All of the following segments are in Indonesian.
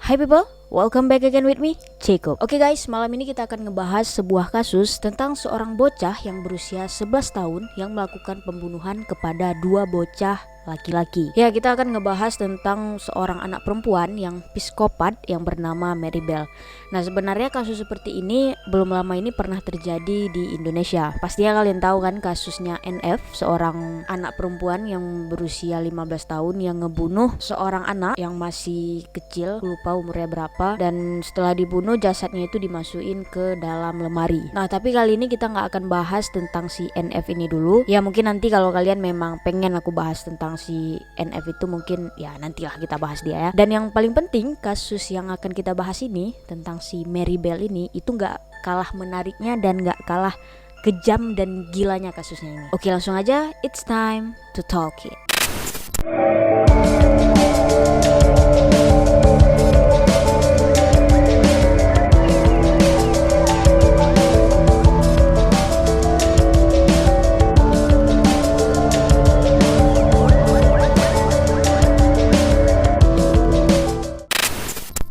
Hi people, welcome back again with me, Jacob. Oke guys, malam ini kita akan ngebahas sebuah kasus tentang seorang bocah yang berusia 11 tahun yang melakukan pembunuhan kepada dua bocah laki-laki. Ya, kita akan ngebahas tentang seorang anak perempuan yang psikopat yang bernama Mary Bell. Nah, sebenarnya kasus seperti ini belum lama ini pernah terjadi di Indonesia. Pastinya kalian tahu kan kasusnya NF, seorang anak perempuan yang berusia 15 tahun yang ngebunuh seorang anak yang masih kecil, lupa umurnya berapa, dan setelah dibunuh jasadnya itu dimasukin ke dalam lemari. Nah, tapi kali ini kita nggak akan bahas tentang si NF ini dulu. Ya, mungkin nanti kalau kalian memang pengen aku bahas tentang si NF itu, mungkin ya nantilah kita bahas dia ya. Dan yang paling penting, kasus yang akan kita bahas ini tentang si Mary Bell ini itu nggak kalah menariknya dan nggak kalah kejam dan gilanya kasusnya ini. Oke, langsung aja, it's time to talk it.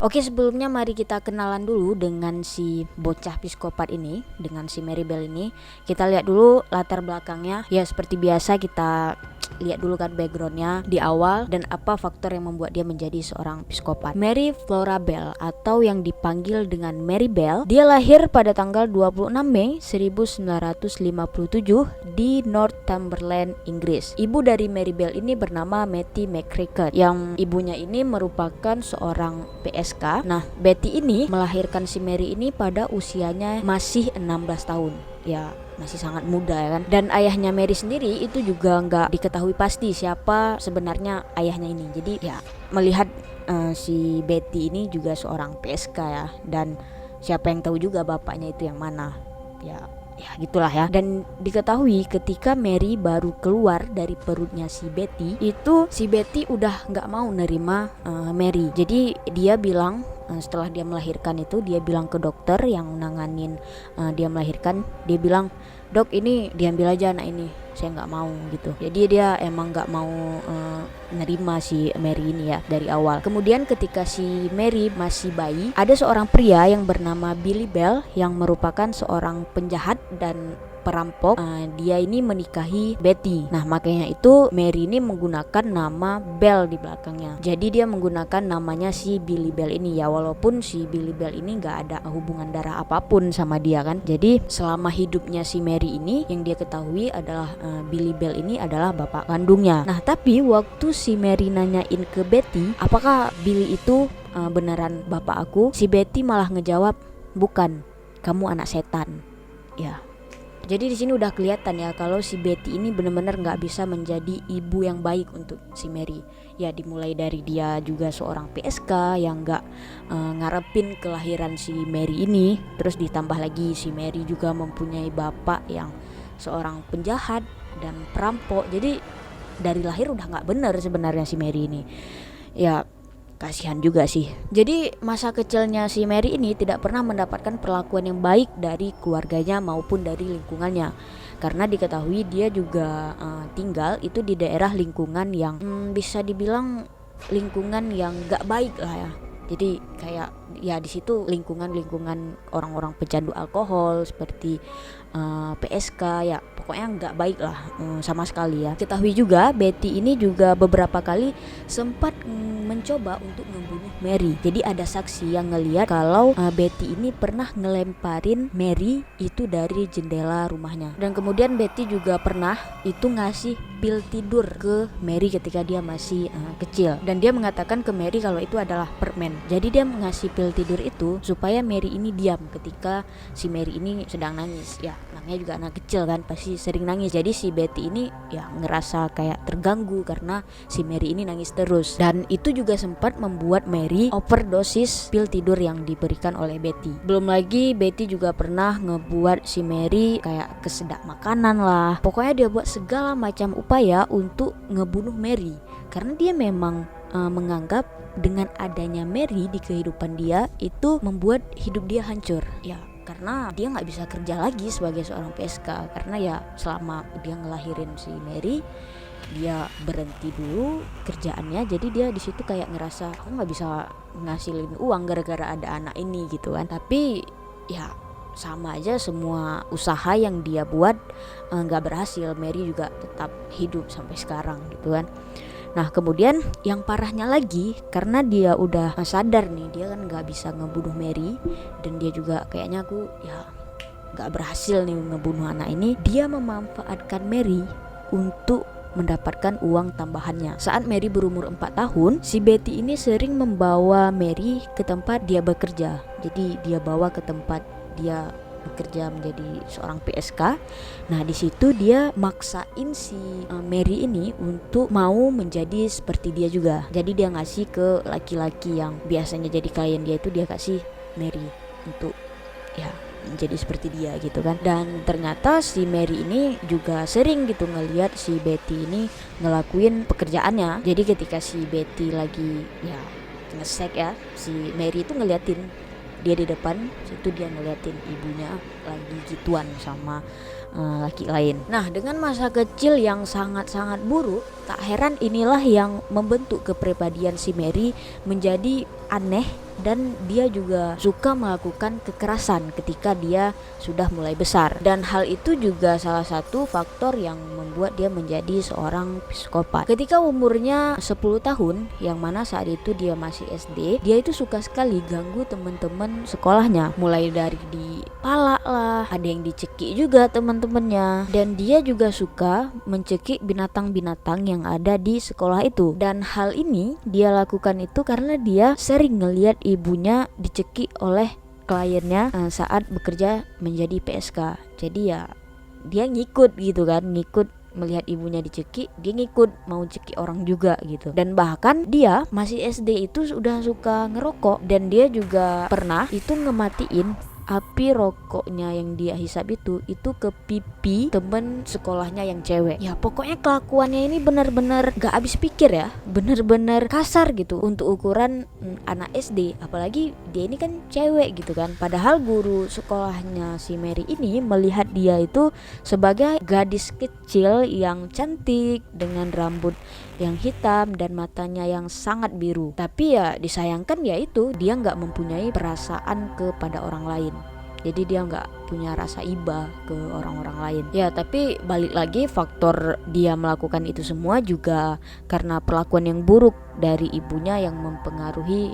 Oke, sebelumnya mari kita kenalan dulu dengan si bocah psikopat ini, dengan si Mary Bell ini. Kita lihat dulu latar belakangnya. Ya, seperti biasa kita lihat dulu kan backgroundnya di awal dan apa faktor yang membuat dia menjadi seorang psikopat. Mary Flora Bell atau yang dipanggil dengan Mary Bell, dia lahir pada tanggal 26 Mei 1957 di Northumberland, Inggris. Ibu dari Mary Bell ini bernama Mattie McCracken, yang ibunya ini merupakan seorang PSK. Nah, Betty ini melahirkan si Mary ini pada usianya masih 16 tahun. Ya, masih sangat muda ya kan. Dan ayahnya Mary sendiri itu juga nggak diketahui pasti siapa sebenarnya ayahnya ini. Jadi ya melihat si Betty ini juga seorang PSK ya, dan siapa yang tahu juga bapaknya itu yang mana. Ya gitulah ya. Dan diketahui ketika Mary baru keluar dari perutnya si Betty, itu si Betty udah nggak mau nerima Mary. Jadi dia bilang, setelah dia melahirkan itu, dia bilang ke dokter yang nanganin dia melahirkan, dia bilang, "Dok, ini diambil aja anak ini, saya nggak mau," gitu. Jadi dia emang nggak mau nerima si Mary ini ya dari awal. Kemudian ketika si Mary masih bayi, ada seorang pria yang bernama Billy Bell yang merupakan seorang penjahat dan perampok. Dia ini menikahi Betty. Nah, makanya itu Mary ini menggunakan nama Bell di belakangnya. Jadi dia menggunakan namanya si Billy Bell ini ya, walaupun si Billy Bell ini nggak ada hubungan darah apapun sama dia kan. Jadi selama hidupnya si Mary ini yang dia ketahui adalah Billy Bell ini adalah bapak kandungnya. Nah, tapi waktu si Mary nanyain ke Betty, apakah Billy itu beneran bapak aku, si Betty malah ngejawab, "Bukan, kamu anak setan." Ya. Jadi di sini udah kelihatan ya kalau si Betty ini benar-benar nggak bisa menjadi ibu yang baik untuk si Mary. Ya, dimulai dari dia juga seorang PSK yang nggak ngarepin kelahiran si Mary ini. Terus ditambah lagi si Mary juga mempunyai bapak yang seorang penjahat dan perampok. Jadi dari lahir udah nggak bener sebenarnya si Mary ini. Ya, kasihan juga sih. Jadi masa kecilnya si Mary ini tidak pernah mendapatkan perlakuan yang baik dari keluarganya maupun dari lingkungannya, karena diketahui dia juga tinggal itu di daerah lingkungan yang bisa dibilang lingkungan yang gak baik lah ya. Jadi kayak ya di situ lingkungan orang-orang pecandu alkohol seperti PSK, ya pokoknya nggak baik lah sama sekali ya. Ketahui juga Betty ini juga beberapa kali sempat mencoba untuk membunuh Mary. Jadi ada saksi yang ngelihat kalau Betty ini pernah ngelemparin Mary itu dari jendela rumahnya. Dan kemudian Betty juga pernah itu ngasih pil tidur ke Mary ketika dia masih kecil. Dan dia mengatakan ke Mary kalau itu adalah permen. Jadi dia ngasih pil tidur itu supaya Mary ini diam ketika si Mary ini sedang nangis. Ya, namanya juga anak kecil kan, pasti sering nangis. Jadi si Betty ini ya ngerasa kayak terganggu karena si Mary ini nangis terus. Dan itu juga sempat membuat Mary overdosis pil tidur yang diberikan oleh Betty. Belum lagi Betty juga pernah ngebuat si Mary kayak kesedak makanan lah. Pokoknya dia buat segala macam upaya untuk ngebunuh Mary, karena dia memang menganggap dengan adanya Mary di kehidupan dia itu membuat hidup dia hancur. Ya, karena dia nggak bisa kerja lagi sebagai seorang PSK, karena ya selama dia ngelahirin si Mary dia berhenti dulu kerjaannya, jadi dia di situ kayak ngerasa aku nggak bisa ngasilin uang gara-gara ada anak ini gitu kan. Tapi ya sama aja, semua usaha yang dia buat nggak berhasil. Mary juga tetap hidup sampai sekarang gitu kan. Nah kemudian yang parahnya lagi, karena dia udah sadar nih dia kan nggak bisa ngebunuh Mary, dan dia juga kayaknya aku ya nggak berhasil nih ngebunuh anak ini, dia memanfaatkan Mary untuk mendapatkan uang tambahannya. Saat Mary berumur 4 tahun, si Betty ini sering membawa Mary ke tempat dia bekerja. Jadi dia bawa ke tempat dia bekerja menjadi seorang PSK. Nah di situ dia maksain si Mary ini untuk mau menjadi seperti dia juga. Jadi dia ngasih ke laki-laki yang biasanya jadi klien dia, itu dia kasih Mary untuk ya menjadi seperti dia gitu kan. Dan ternyata si Mary ini juga sering gitu ngelihat si Betty ini ngelakuin pekerjaannya. Jadi ketika si Betty lagi ya ngesek ya, si Mary itu ngeliatin dia di depan situ, dia ngeliatin ibunya lagi gituan sama laki lain. Nah dengan masa kecil yang sangat-sangat buruk, tak heran inilah yang membentuk kepribadian si Mary menjadi aneh, dan dia juga suka melakukan kekerasan ketika dia sudah mulai besar. Dan hal itu juga salah satu faktor yang membuat dia menjadi seorang psikopat. Ketika umurnya 10 tahun, yang mana saat itu dia masih SD, dia itu suka sekali ganggu teman-teman sekolahnya, mulai dari dipalak lah, ada yang dicekik juga teman-temannya, dan dia juga suka mencekik binatang-binatang yang ada di sekolah itu. Dan hal ini dia lakukan itu karena dia sering ngelihat ibunya dicekik oleh kliennya saat bekerja menjadi PSK. Jadi ya dia ngikut gitu kan, ngikut melihat ibunya dicekik, dia ngikut mau cekik orang juga gitu. Dan bahkan dia masih SD itu sudah suka ngerokok, dan dia juga pernah itu ngematiin api rokoknya yang dia hisap itu ke pipi temen sekolahnya yang cewek. Ya pokoknya kelakuannya ini benar-benar gak habis pikir ya, benar-benar kasar gitu untuk ukuran anak SD, apalagi dia ini kan cewek gitu kan. Padahal guru sekolahnya si Mary ini melihat dia itu sebagai gadis kecil yang cantik dengan rambut yang hitam dan matanya yang sangat biru. Tapi ya disayangkan ya itu dia nggak mempunyai perasaan kepada orang lain. Jadi dia nggak punya rasa iba ke orang-orang lain. Ya tapi balik lagi, faktor dia melakukan itu semua juga karena perlakuan yang buruk dari ibunya yang mempengaruhi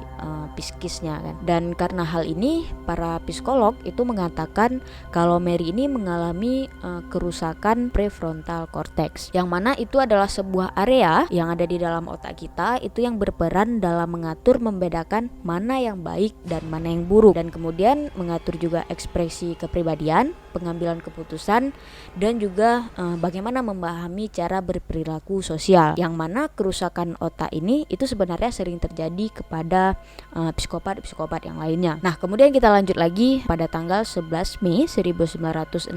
psikisnya kan. Dan karena hal ini para psikolog itu mengatakan kalau Mary ini mengalami kerusakan prefrontal cortex, yang mana itu adalah sebuah area yang ada di dalam otak kita itu yang berperan dalam mengatur, membedakan mana yang baik dan mana yang buruk, dan kemudian mengatur juga ekspresi kepribadian, pengambilan keputusan, dan juga bagaimana memahami cara berperilaku sosial. Yang mana kerusakan otak ini itu sebenarnya sering terjadi kepada psikopat-psikopat yang lainnya. Nah kemudian kita lanjut lagi pada tanggal 11 Mei 1968,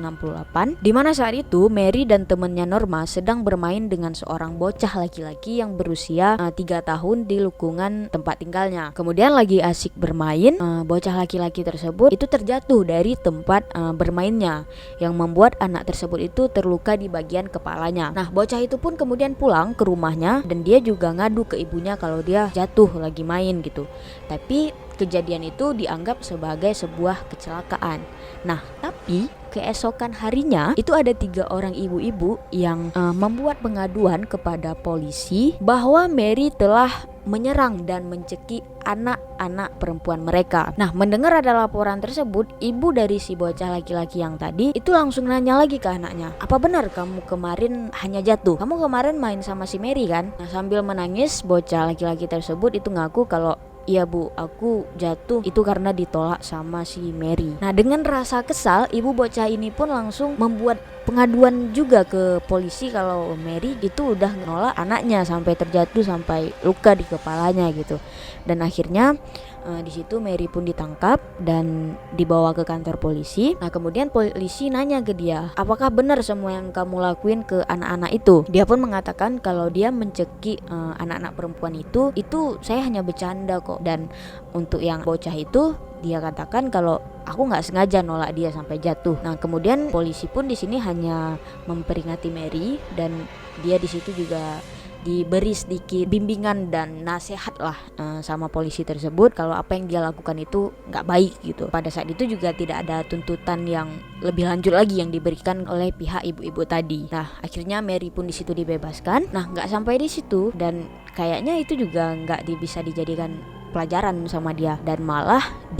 di mana saat itu Mary dan temannya Norma sedang bermain dengan seorang bocah laki-laki yang berusia 3 tahun di lingkungan tempat tinggalnya. Kemudian lagi asik bermain, bocah laki-laki tersebut itu terjatuh dari tempat bermainnya, yang membuat anak tersebut itu terluka di bagian kepalanya. Nah bocah itu pun kemudian pulang ke rumahnya, dan dia juga ngadu ke ibunya kalau dia jatuh lagi main gitu. Tapi kejadian itu dianggap sebagai sebuah kecelakaan. Nah tapi keesokan harinya itu ada 3 orang ibu-ibu yang membuat pengaduan kepada polisi bahwa Mary telah menyerang dan mencekik anak-anak perempuan mereka. Nah mendengar ada laporan tersebut, ibu dari si bocah laki-laki yang tadi itu langsung nanya lagi ke anaknya, apa benar kamu kemarin hanya jatuh? Kamu kemarin main sama si Mary kan? Nah sambil menangis, bocah laki-laki tersebut itu ngaku kalau iya bu, aku jatuh itu karena ditolak sama si Mary. Nah dengan rasa kesal, ibu bocah ini pun langsung membuat pengaduan juga ke polisi kalau Mary itu udah nolak anaknya sampai terjatuh, sampai luka di kepalanya gitu. Dan akhirnya di situ Mary pun ditangkap dan dibawa ke kantor polisi. Nah kemudian polisi nanya ke dia, apakah benar semua yang kamu lakuin ke anak-anak itu? Dia pun mengatakan kalau dia mencekik anak-anak perempuan itu saya hanya bercanda kok. Dan untuk yang bocah itu dia katakan kalau aku nggak sengaja nolak dia sampai jatuh. Nah kemudian polisi pun di sini hanya memperingati Mary, dan dia di situ juga diberi sedikit bimbingan dan nasihat lah sama polisi tersebut kalau apa yang dia lakukan itu nggak baik gitu. Pada saat itu juga tidak ada tuntutan yang lebih lanjut lagi yang diberikan oleh pihak ibu-ibu tadi. Nah akhirnya Mary pun di situ dibebaskan. Nah nggak sampai di situ, dan kayaknya itu juga nggak bisa dijadikan pelajaran sama dia, dan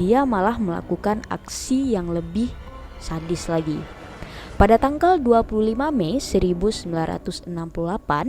dia malah melakukan aksi yang lebih sadis lagi. Pada tanggal 25 Mei 1968,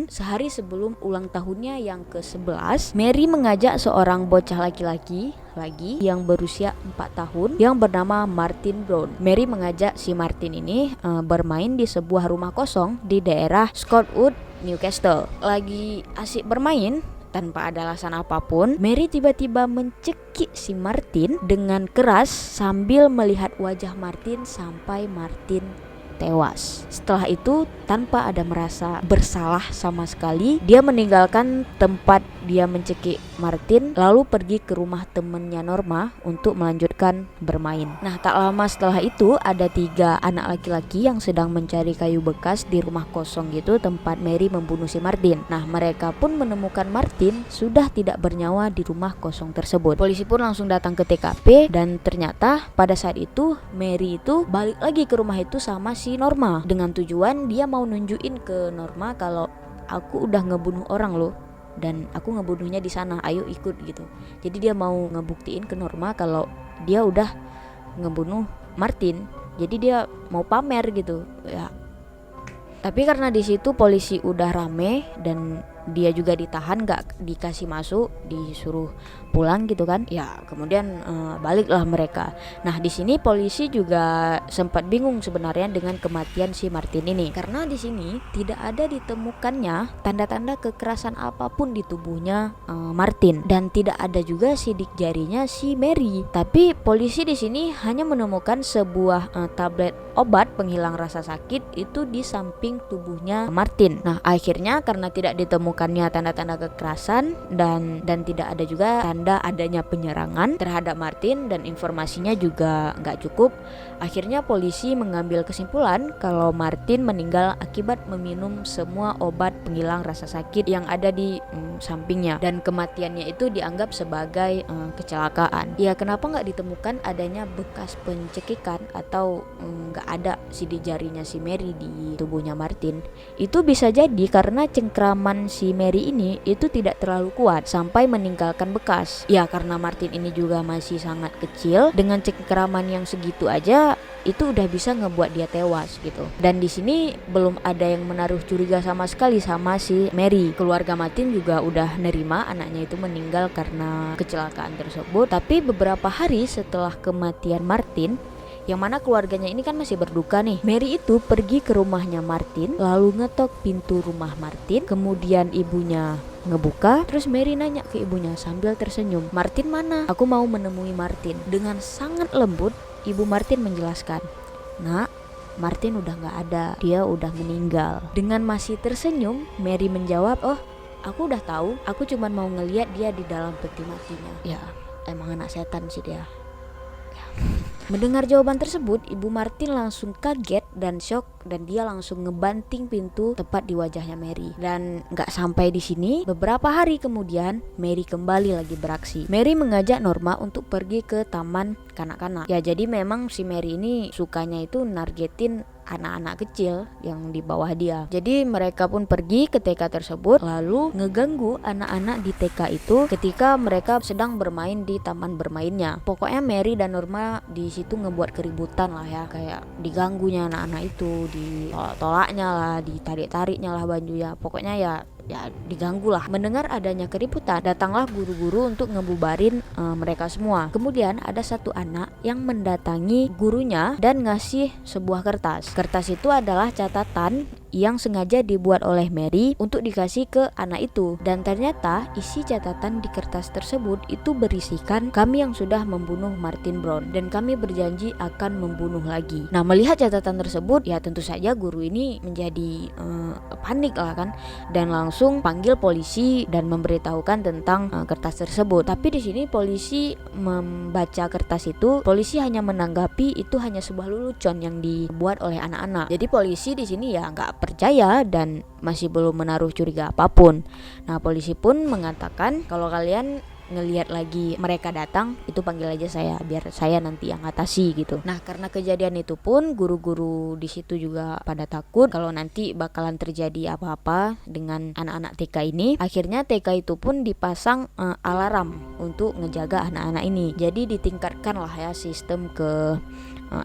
sehari sebelum ulang tahunnya yang ke-11, Mary mengajak seorang bocah laki-laki lagi yang berusia 4 tahun yang bernama Martin Brown. Mary mengajak si Martin ini bermain di sebuah rumah kosong di daerah Scotwood, Newcastle. Lagi asik bermain, tanpa ada alasan apapun, Mary tiba-tiba mencekik si Martin dengan keras sambil melihat wajah Martin sampai Martin tewas. Setelah itu, tanpa ada merasa bersalah sama sekali, dia meninggalkan tempat dia mencekik Martin lalu pergi ke rumah temannya Norma untuk melanjutkan bermain. Nah tak lama setelah itu ada 3 anak laki-laki yang sedang mencari kayu bekas di rumah kosong gitu tempat Mary membunuh si Martin. Nah mereka pun menemukan Martin sudah tidak bernyawa di rumah kosong tersebut. Polisi pun langsung datang ke TKP, dan ternyata pada saat itu Mary itu balik lagi ke rumah itu sama si Norma dengan tujuan dia mau nunjukin ke Norma kalau aku udah ngebunuh orang loh, dan aku ngebunuhnya di sana, ayo ikut gitu. Jadi dia mau ngebuktiin ke Norma kalau dia udah ngebunuh Martin. Jadi dia mau pamer gitu ya. Tapi karena di situ polisi udah rame dan dia juga ditahan, gak dikasih masuk, disuruh pulang gitu kan ya. Kemudian baliklah mereka. Nah di sini polisi juga sempat bingung sebenarnya dengan kematian si Martin ini, karena di sini tidak ada ditemukannya tanda-tanda kekerasan apapun di tubuhnya Martin, dan tidak ada juga sidik jarinya si Mary. Tapi polisi di sini hanya menemukan sebuah tablet obat penghilang rasa sakit itu di samping tubuhnya Martin. Nah akhirnya karena tidak ditemukannya tanda-tanda kekerasan dan tidak ada juga tanda adanya penyerangan terhadap Martin, dan informasinya juga nggak cukup, akhirnya polisi mengambil kesimpulan kalau Martin meninggal akibat meminum semua obat penghilang rasa sakit yang ada di sampingnya, dan kematiannya itu dianggap sebagai kecelakaan. Ya kenapa nggak ditemukan adanya bekas pencekikan atau nggak ada sidik jarinya si Mary di tubuhnya Martin? Itu bisa jadi karena cengkraman si Mary ini itu tidak terlalu kuat sampai meninggalkan bekas. Ya karena Martin ini juga masih sangat kecil, dengan cengkraman yang segitu aja itu udah bisa ngebuat dia tewas gitu. Dan di sini belum ada yang menaruh curiga sama sekali sama si Mary. Keluarga Martin juga udah nerima anaknya itu meninggal karena kecelakaan tersebut. Tapi beberapa hari setelah kematian Martin, yang mana keluarganya ini kan masih berduka nih, Mary itu pergi ke rumahnya Martin lalu ngetok pintu rumah Martin. Kemudian ibunya ngebuka, terus Mary nanya ke ibunya sambil tersenyum, "Martin mana? Aku mau menemui Martin." Dengan sangat lembut ibu Martin menjelaskan, "Nak, Martin udah gak ada, dia udah meninggal." Dengan masih tersenyum Mary menjawab, "Oh aku udah tahu, aku cuma mau ngeliat dia di dalam peti matinya." Ya emang anak setan sih dia. Mendengar jawaban tersebut, ibu Martin langsung kaget dan shock, dan dia langsung ngebanting pintu tepat di wajahnya Mary. Dan gak sampai di sini, beberapa hari kemudian Mary kembali lagi beraksi. Mary mengajak Norma untuk pergi ke taman kanak-kanak. Ya jadi memang si Mary ini sukanya itu nargetin anak-anak kecil yang di bawah dia. Jadi mereka pun pergi ke TK tersebut lalu ngeganggu anak-anak di TK itu ketika mereka sedang bermain di taman bermainnya. Pokoknya Mary dan Norma di situ ngebuat keributan lah ya, kayak diganggunya anak-anak itu, ditolak-tolaknya lah, ditarik-tariknya lah bajunya. Pokoknya ya diganggu lah. Mendengar adanya keributan, datanglah guru-guru untuk ngebubarin mereka semua. Kemudian ada satu anak yang mendatangi gurunya dan ngasih sebuah kertas. Kertas itu adalah catatan yang sengaja dibuat oleh Mary untuk dikasih ke anak itu. Dan ternyata isi catatan di kertas tersebut itu berisikan, kami yang sudah membunuh Martin Brown dan kami berjanji akan membunuh lagi. Nah, melihat catatan tersebut, ya tentu saja guru ini menjadi panik lah kan, dan langsung panggil polisi dan memberitahukan tentang kertas tersebut. Tapi di sini polisi membaca kertas itu, polisi hanya menanggapi itu hanya sebuah lelucon yang dibuat oleh anak-anak. Jadi polisi di sini ya nggak percaya dan masih belum menaruh curiga apapun. Nah, polisi pun mengatakan kalau kalian ngelihat lagi mereka datang, itu panggil aja saya biar saya nanti yang atasi gitu. Nah, karena kejadian itu pun guru-guru di situ juga pada takut kalau nanti bakalan terjadi apa-apa dengan anak-anak TK ini. Akhirnya TK itu pun dipasang alarm untuk ngejaga anak-anak ini. Jadi ditingkatkan lah ya sistem ke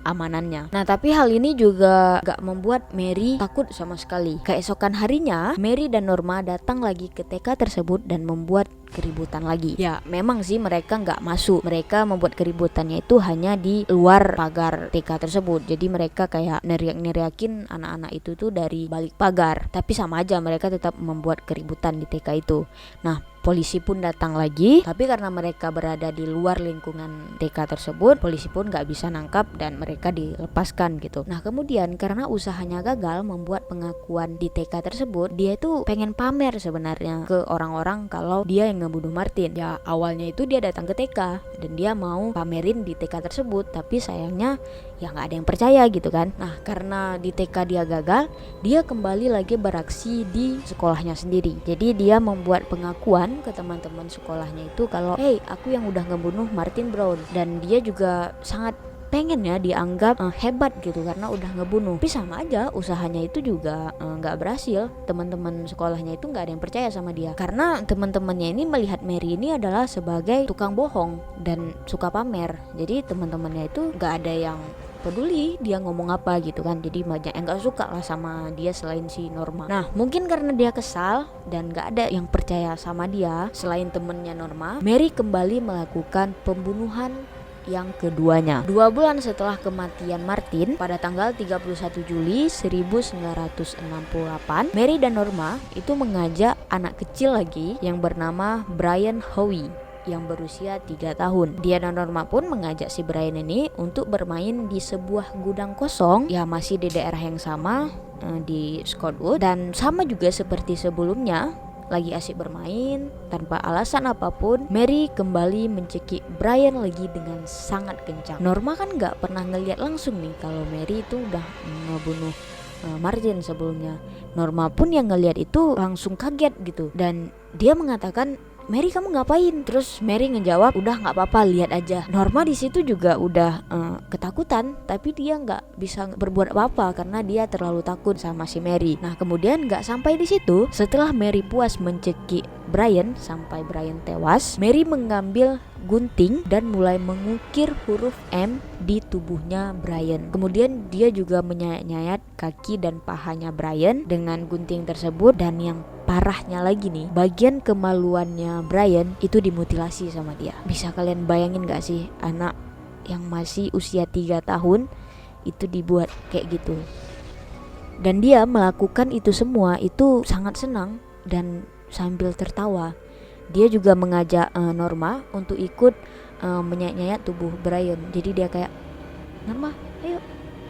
amanannya. Nah, tapi hal ini juga gak membuat Mary takut sama sekali. Keesokan harinya, Mary dan Norma datang lagi ke TK tersebut dan membuat keributan lagi. Ya, memang sih mereka gak masuk. Mereka membuat keributannya itu hanya di luar pagar TK tersebut. Jadi mereka kayak neriak-neriakin anak-anak itu tuh dari balik pagar. Tapi sama aja mereka tetap membuat keributan di TK itu. Nah, polisi pun datang lagi, tapi karena mereka berada di luar lingkungan TK tersebut, polisi pun gak bisa nangkap dan mereka dilepaskan gitu. Nah, kemudian karena usahanya gagal membuat pengakuan di TK tersebut, dia itu pengen pamer sebenarnya ke orang-orang kalau dia yang ngebunuh Martin. Ya, awalnya itu dia datang ke TK dan dia mau pamerin di TK tersebut, tapi sayangnya ya gak ada yang percaya gitu kan. Nah, karena di TK dia gagal, dia kembali lagi beraksi di sekolahnya sendiri. Jadi dia membuat pengakuan ke teman-teman sekolahnya itu kalau hey, aku yang udah ngebunuh Martin Brown. Dan dia juga sangat pengen ya dianggap hebat gitu karena udah ngebunuh. Tapi sama aja usahanya itu juga gak berhasil. Teman-teman sekolahnya itu gak ada yang percaya sama dia karena teman-temannya ini melihat Mary ini adalah sebagai tukang bohong dan suka pamer. Jadi teman-temannya itu gak ada yang peduli dia ngomong apa gitu kan. Jadi banyak yang gak suka lah sama dia selain si Norma. Nah, mungkin karena dia kesal dan gak ada yang percaya sama dia selain temennya Norma, Mary kembali melakukan pembunuhan yang keduanya. 2 bulan setelah kematian Martin pada tanggal 31 Juli 1968, Mary dan Norma itu mengajak anak kecil lagi yang bernama Brian Howie yang berusia 3 tahun. Dia dan Norma pun mengajak si Brian ini untuk bermain di sebuah gudang kosong, ya masih di daerah yang sama di Scotwood. Dan sama juga seperti sebelumnya, lagi asik bermain tanpa alasan apapun, Mary kembali mencekik Brian lagi dengan sangat kencang. Norma kan gak pernah ngeliat langsung nih kalau Mary itu udah ngebunuh Martin sebelumnya. Norma pun yang ngeliat itu langsung kaget gitu dan dia mengatakan, Mary kamu ngapain? Terus Mary ngejawab, udah nggak apa-apa, lihat aja. Norma di situ juga udah ketakutan, tapi dia nggak bisa berbuat apa-apa karena dia terlalu takut sama si Mary. Nah, kemudian nggak sampai di situ, setelah Mary puas mencekik Brian sampai Brian tewas, Mary mengambil gunting dan mulai mengukir huruf M di tubuhnya Brian. Kemudian dia juga menyayat-nyayat kaki dan pahanya Brian dengan gunting tersebut. Dan yang parahnya lagi nih, bagian kemaluannya Brian itu dimutilasi sama dia. Bisa kalian bayangin gak sih, anak yang masih usia 3 tahun itu dibuat kayak gitu. Dan dia melakukan itu semua itu sangat senang dan sambil tertawa. Dia juga mengajak Norma untuk ikut menyayat-nyayat tubuh Brian. Jadi dia kayak, Norma, ayo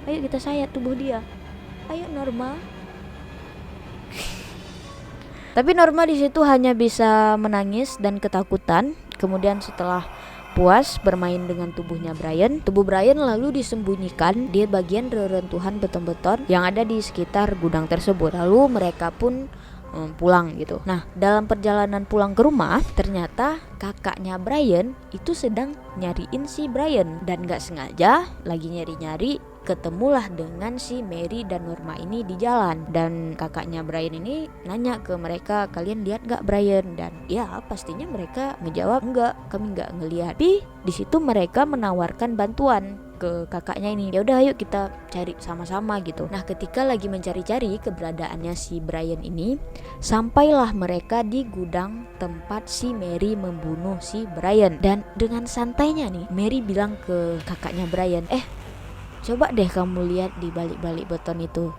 kita sayat tubuh dia. Ayo Norma. Tapi Norma di situ hanya bisa menangis dan ketakutan. Kemudian setelah puas bermain dengan tubuhnya Brian, tubuh Brian lalu disembunyikan di bagian reruntuhan beton-beton yang ada di sekitar gudang tersebut. Lalu mereka pun pulang gitu. Nah, dalam perjalanan pulang ke rumah, ternyata kakaknya Brian itu sedang nyariin si Brian dan gak sengaja lagi nyari-nyari ketemulah dengan si Mary dan Norma ini di jalan. Dan kakaknya Brian ini nanya ke mereka, kalian lihat gak Brian? Dan ya pastinya mereka ngejawab, enggak, kami gak ngelihat. Tapi di situ mereka menawarkan bantuan ke kakaknya ini. Ya udah ayo kita cari sama-sama gitu. Nah, ketika lagi mencari-cari keberadaannya si Brian ini, sampailah mereka di gudang tempat si Mary membunuh si Brian. Dan dengan santainya nih, Mary bilang ke kakaknya Brian, coba deh kamu lihat di balik-balik beton itu.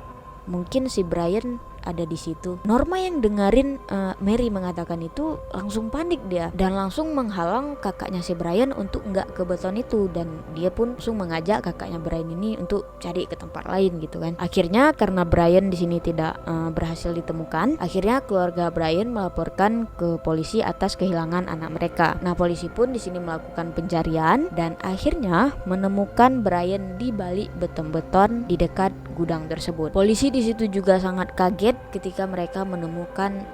mungkin si Brian ada di situ. Norma yang dengerin Mary mengatakan itu langsung panik dia dan langsung menghalang kakaknya si Brian untuk nggak ke beton itu, dan dia pun langsung mengajak kakaknya Brian ini untuk cari ke tempat lain gitu kan. Akhirnya karena Brian di sini tidak berhasil ditemukan, akhirnya keluarga Brian melaporkan ke polisi atas kehilangan anak mereka. Nah, polisi pun di sini melakukan pencarian dan akhirnya menemukan Brian di balik beton-beton di dekat gudang tersebut. Polisi di situ juga sangat kaget ketika mereka menemukan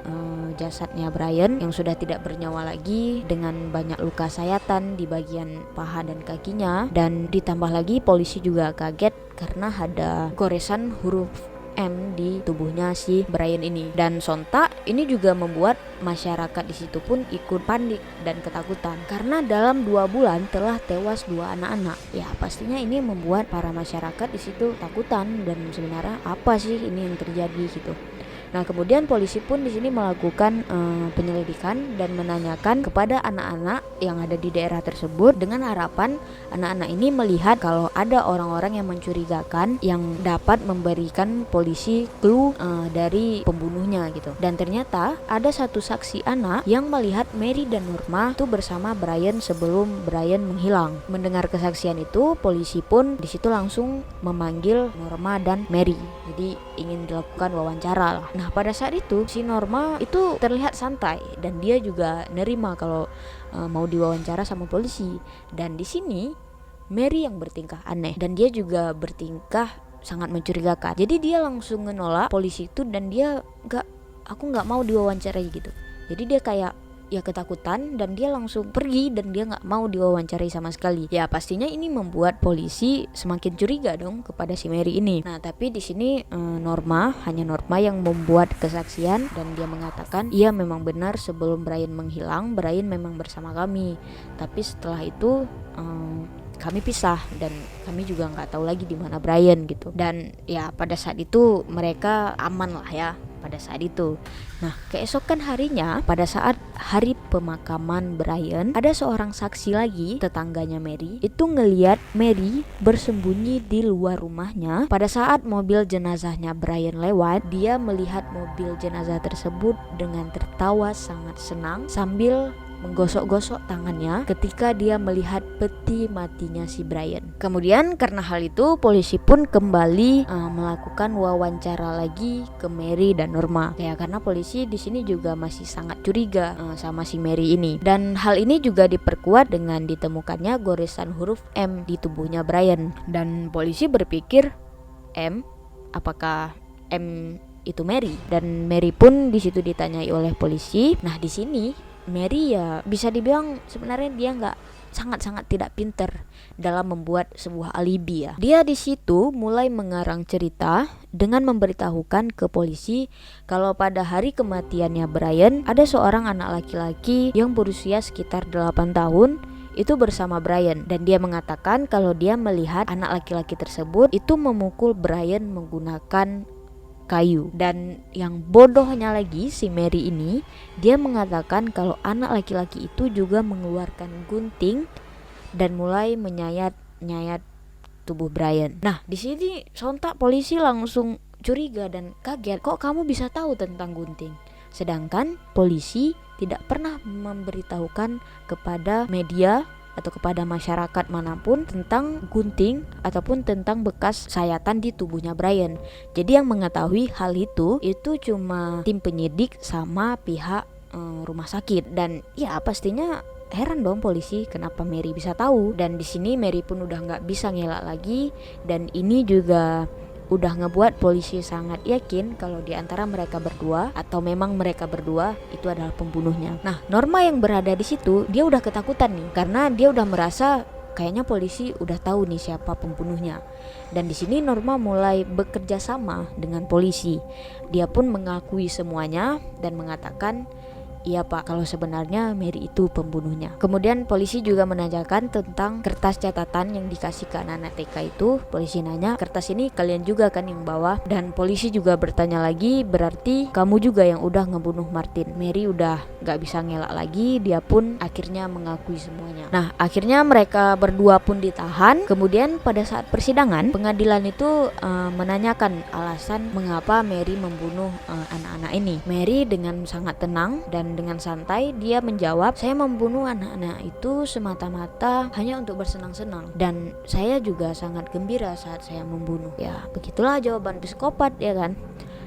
jasadnya Brian yang sudah tidak bernyawa lagi dengan banyak luka sayatan di bagian paha dan kakinya, dan ditambah lagi polisi juga kaget karena ada goresan huruf M di tubuhnya si Brian ini. Dan sontak ini juga membuat masyarakat di situ pun ikut panik dan ketakutan karena dalam 2 bulan telah tewas 2 anak-anak. Ya pastinya ini membuat para masyarakat di situ takutan dan sebenarnya apa sih ini yang terjadi gitu. Nah, kemudian polisi pun di sini melakukan penyelidikan dan menanyakan kepada anak-anak yang ada di daerah tersebut dengan harapan anak-anak ini melihat kalau ada orang-orang yang mencurigakan yang dapat memberikan polisi clue dari pembunuhnya gitu. Dan ternyata ada satu saksi anak yang melihat Mary dan Norma itu bersama Brian sebelum Brian menghilang. Mendengar kesaksian itu, polisi pun di situ langsung memanggil Norma dan Mary. Jadi ingin dilakukan wawancara lah. Nah, pada saat itu si Norma itu terlihat santai dan dia juga nerima kalau mau diwawancara sama polisi. Dan di sini Mary yang bertingkah aneh dan dia juga bertingkah sangat mencurigakan. Jadi dia langsung menolak polisi itu dan dia aku nggak mau diwawancarai gitu. Jadi dia kayak ya ketakutan dan dia langsung pergi dan dia nggak mau diwawancarai sama sekali. Ya pastinya ini membuat polisi semakin curiga dong kepada si Mary ini. Nah, tapi di sini hanya Norma yang membuat kesaksian dan dia mengatakan iya memang benar sebelum Brian menghilang Brian memang bersama kami. Tapi setelah itu kami pisah dan kami juga nggak tahu lagi di mana Brian gitu. Dan ya pada saat itu mereka aman lah ya pada saat itu. Nah, keesokan harinya pada saat hari pemakaman Brian, ada seorang saksi lagi, tetangganya Mary, itu ngeliat Mary bersembunyi di luar rumahnya. Pada saat mobil jenazahnya Brian lewat, dia melihat mobil jenazah tersebut dengan tertawa sangat senang sambil menggosok-gosok tangannya ketika dia melihat peti matinya si Brian. Kemudian karena hal itu polisi pun kembali melakukan wawancara lagi ke Mary dan Norma. Ya karena polisi di sini juga masih sangat curiga sama si Mary ini. Dan hal ini juga diperkuat dengan ditemukannya goresan huruf M di tubuhnya Brian. Dan polisi berpikir apakah M itu Mary? Dan Mary pun di situ ditanyai oleh polisi. Nah, di sini Mary ya bisa dibilang sebenarnya dia sangat-sangat tidak pintar dalam membuat sebuah alibi ya. Dia di situ mulai mengarang cerita dengan memberitahukan ke polisi kalau pada hari kematiannya Brian ada seorang anak laki-laki yang berusia sekitar 8 tahun itu bersama Brian, dan dia mengatakan kalau dia melihat anak laki-laki tersebut itu memukul Brian menggunakan kayu. Dan yang bodohnya lagi si Mary ini, dia mengatakan kalau anak laki-laki itu juga mengeluarkan gunting dan mulai menyayat-nyayat tubuh Brian. Nah, di sini sontak polisi langsung curiga dan kaget, kok kamu bisa tahu tentang gunting? Sedangkan polisi tidak pernah memberitahukan kepada media atau kepada masyarakat manapun tentang gunting ataupun tentang bekas sayatan di tubuhnya Brian. Jadi yang mengetahui hal itu cuma tim penyidik sama pihak rumah sakit. Dan ya pastinya heran dong polisi kenapa Mary bisa tahu. Dan di sini Mary pun udah nggak bisa ngelak lagi, dan ini juga udah ngebuat polisi sangat yakin kalau di antara mereka berdua atau memang mereka berdua itu adalah pembunuhnya. Nah, Norma yang berada di situ dia udah ketakutan nih karena dia udah merasa kayaknya polisi udah tahu nih siapa pembunuhnya. Dan di sini Norma mulai bekerja sama dengan polisi. Dia pun mengakui semuanya dan mengatakan iya pak, kalau sebenarnya Mary itu pembunuhnya. Kemudian polisi juga menanyakan tentang kertas catatan yang dikasih ke anak-anak TK itu. Polisi nanya, kertas ini kalian juga kan yang bawa? Dan polisi juga bertanya lagi, berarti kamu juga yang udah ngebunuh Martin? Mary udah gak bisa ngelak lagi, dia pun akhirnya mengakui semuanya. Nah akhirnya mereka berdua pun ditahan. Kemudian pada saat persidangan, pengadilan itu menanyakan alasan mengapa Mary membunuh anak-anak ini. Mary dengan sangat tenang dan dengan santai dia menjawab, saya membunuh anak-anak itu semata-mata hanya untuk bersenang-senang, dan saya juga sangat gembira saat saya membunuh. Ya begitulah jawaban psikopat, ya kan.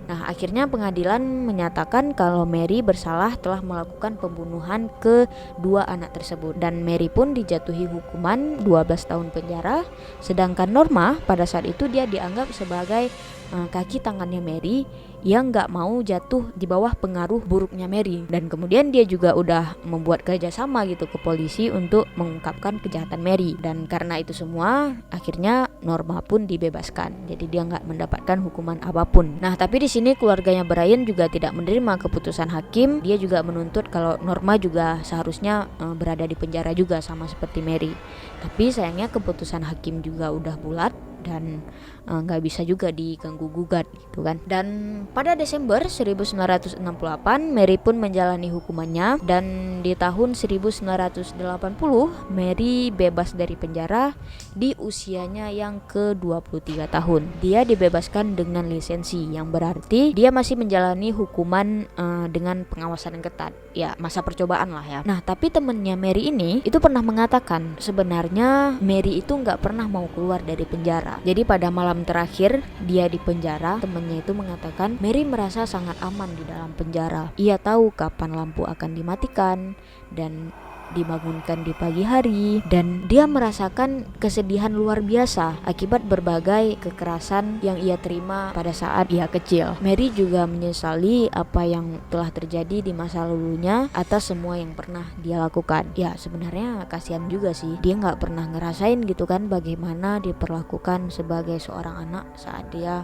Nah akhirnya pengadilan menyatakan kalau Mary bersalah telah melakukan pembunuhan ke dua anak tersebut, dan Mary pun dijatuhi hukuman 12 tahun penjara. Sedangkan Norma pada saat itu dia dianggap sebagai kaki tangannya Mary yang gak mau jatuh di bawah pengaruh buruknya Mary, dan kemudian dia juga udah membuat kerjasama gitu ke polisi untuk mengungkapkan kejahatan Mary. Dan karena itu semua akhirnya Norma pun dibebaskan, jadi dia gak mendapatkan hukuman apapun. Nah tapi di sini keluarganya Brian juga tidak menerima keputusan hakim. Dia juga menuntut kalau Norma juga seharusnya berada di penjara juga sama seperti Mary. Tapi sayangnya keputusan hakim juga udah bulat dan nggak bisa juga diganggu gugat gitu kan. Dan pada Desember 1968 Mary pun menjalani hukumannya, dan di tahun 1980 Mary bebas dari penjara di usianya yang ke-23 tahun. Dia dibebaskan dengan lisensi, yang berarti dia masih menjalani hukuman dengan pengawasan yang ketat. Ya masa percobaan lah ya. Nah tapi temennya Mary ini itu pernah mengatakan sebenarnya Mary itu nggak pernah mau keluar dari penjara. Jadi pada malam terakhir dia di penjara, temennya itu mengatakan Mary merasa sangat aman di dalam penjara. Ia tahu kapan lampu akan dimatikan dan dibangunkan di pagi hari, dan dia merasakan kesedihan luar biasa akibat berbagai kekerasan yang ia terima pada saat ia kecil. Mary juga menyesali apa yang telah terjadi di masa lalunya atas semua yang pernah dia lakukan. Ya sebenarnya kasihan juga sih, dia nggak pernah ngerasain gitu kan bagaimana diperlakukan sebagai seorang anak saat dia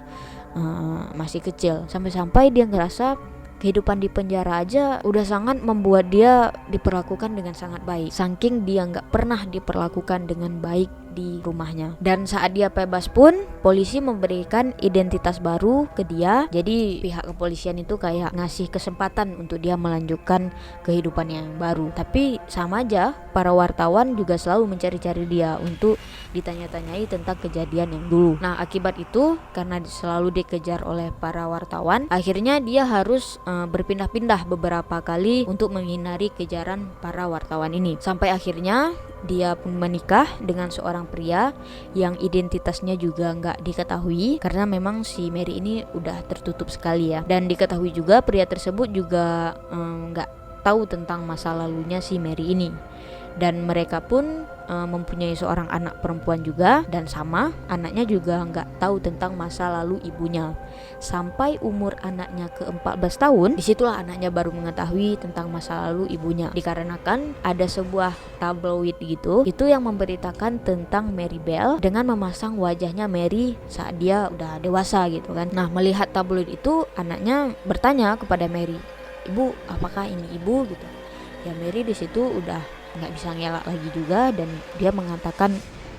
masih kecil, sampai-sampai dia ngerasa kehidupan di penjara aja udah sangat membuat dia diperlakukan dengan sangat baik, saking dia nggak pernah diperlakukan dengan baik di rumahnya. Dan saat dia bebas pun polisi memberikan identitas baru ke dia. Jadi pihak kepolisian itu kayak ngasih kesempatan untuk dia melanjutkan kehidupan yang baru. Tapi sama aja, para wartawan juga selalu mencari-cari dia untuk ditanya-tanyai tentang kejadian yang dulu. Nah akibat itu, karena selalu dikejar oleh para wartawan, akhirnya dia harus berpindah-pindah beberapa kali untuk menghindari kejaran para wartawan ini. Sampai akhirnya dia pun menikah dengan seorang pria yang identitasnya juga nggak diketahui, karena memang si Mary ini udah tertutup sekali ya. Dan diketahui juga pria tersebut juga nggak tahu tentang masa lalunya si Mary ini. Dan mereka pun mempunyai seorang anak perempuan juga, dan sama anaknya juga nggak tahu tentang masa lalu ibunya. Sampai umur anaknya ke-14 tahun, disitulah anaknya baru mengetahui tentang masa lalu ibunya, dikarenakan ada sebuah tabloid gitu itu yang memberitakan tentang Mary Bell dengan memasang wajahnya Mary saat dia udah dewasa gitu kan. Nah melihat tabloid itu, anaknya bertanya kepada Mary, "Ibu, apakah ini ibu?" gitu. Ya Mary di situ udah nggak bisa ngelak lagi juga, dan dia mengatakan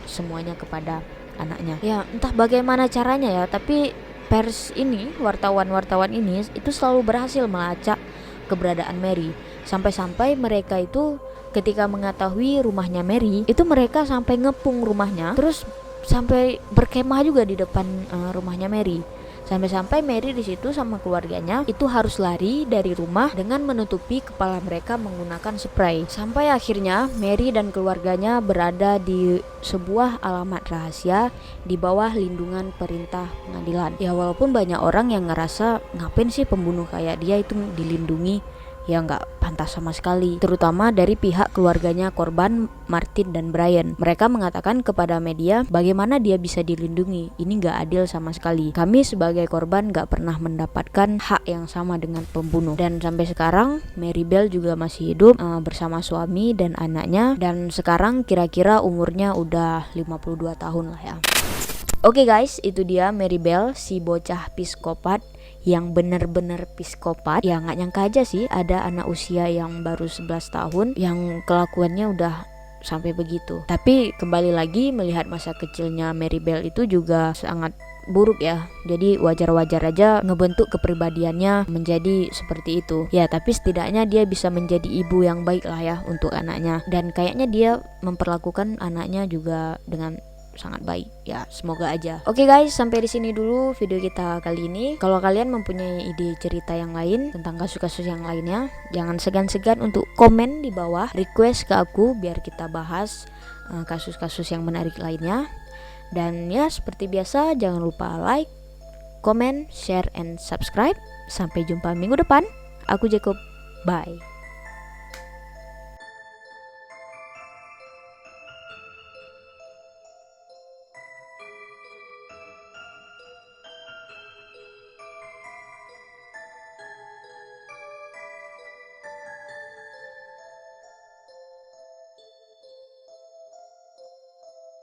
semuanya kepada anaknya. Ya entah bagaimana caranya ya, tapi pers ini, wartawan-wartawan ini itu selalu berhasil melacak keberadaan Mary. Sampai-sampai mereka itu ketika mengetahui rumahnya Mary, itu mereka sampai ngepung rumahnya, terus sampai berkemah juga di depan rumahnya Mary. Sampai-sampai Mary di situ sama keluarganya itu harus lari dari rumah dengan menutupi kepala mereka menggunakan spray. Sampai akhirnya Mary dan keluarganya berada di sebuah alamat rahasia di bawah lindungan perintah pengadilan. Ya walaupun banyak orang yang ngerasa ngapain sih pembunuh kayak dia itu dilindungi, ya nggak pantas sama sekali, terutama dari pihak keluarganya korban Martin dan Brian. Mereka mengatakan kepada media bagaimana dia bisa dilindungi, ini nggak adil sama sekali, kami sebagai korban nggak pernah mendapatkan hak yang sama dengan pembunuh. Dan sampai sekarang Mary Bell juga masih hidup bersama suami dan anaknya, dan sekarang kira-kira umurnya udah 52 tahun lah ya. Oke guys, itu dia Mary Bell, si bocah psikopat yang bener-bener psikopat. Ya nggak nyangka aja sih ada anak usia yang baru 11 tahun yang kelakuannya udah sampai begitu. Tapi kembali lagi melihat masa kecilnya Maribel itu juga sangat buruk ya. Jadi wajar-wajar aja ngebentuk kepribadiannya menjadi seperti itu. Ya, tapi setidaknya dia bisa menjadi ibu yang baik lah ya untuk anaknya. Dan kayaknya dia memperlakukan anaknya juga dengan sangat baik ya, semoga aja. Oke guys, sampai di sini dulu video kita kali ini. Kalau kalian mempunyai ide cerita yang lain tentang kasus-kasus yang lainnya, jangan segan-segan untuk komen di bawah, request ke aku biar kita bahas kasus-kasus yang menarik lainnya. Dan ya seperti biasa, jangan lupa like, comment, share, and subscribe. Sampai jumpa minggu depan. Aku Jacob, bye.